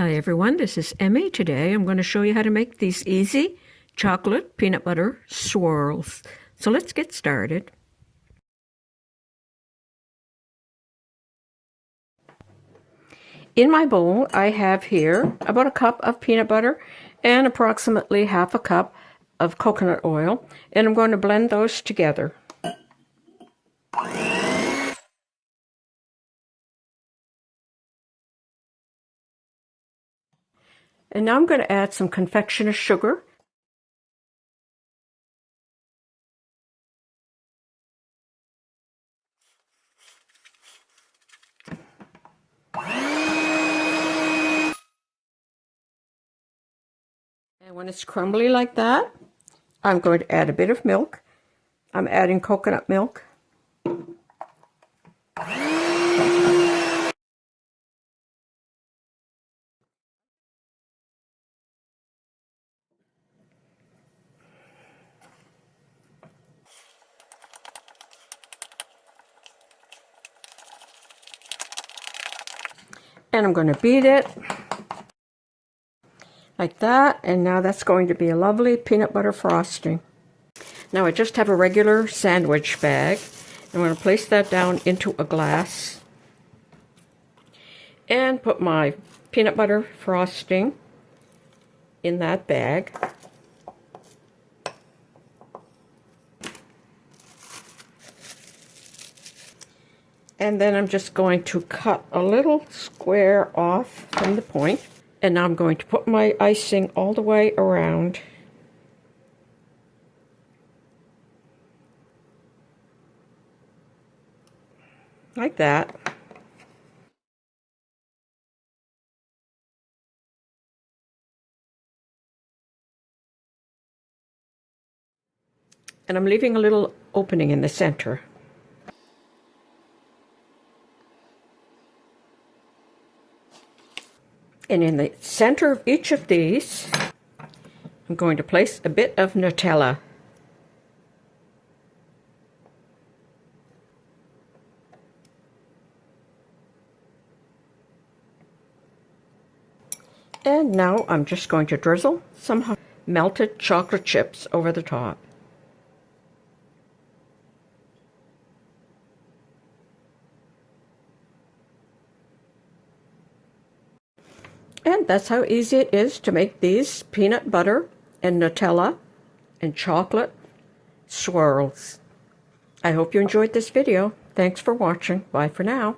Hi everyone, this is Emmy. Today I'm going to show you how to make these easy chocolate peanut butter swirls. So let's get started. In my bowl I have here about a cup of peanut butter and approximately half a cup of coconut oil, and I'm going to blend those together. And now I'm going to add some confectioner's sugar. And when it's crumbly like that, I'm going to add a bit of milk. I'm adding coconut milk. And I'm going to beat it like that, and now that's going to be a lovely peanut butter frosting. Now I just have a regular sandwich bag. I'm going to place that down into a glass and put my peanut butter frosting in that bag. And then I'm just going to cut a little square off from the point. And now I'm going to put my icing all the way around. Like that. And I'm leaving a little opening in the center. And in the center of each of these, I'm going to place a bit of Nutella. And now I'm just going to drizzle some melted chocolate chips over the top. And that's how easy it is to make these peanut butter and Nutella and chocolate swirls. I hope you enjoyed this video. Thanks for watching. Bye for now.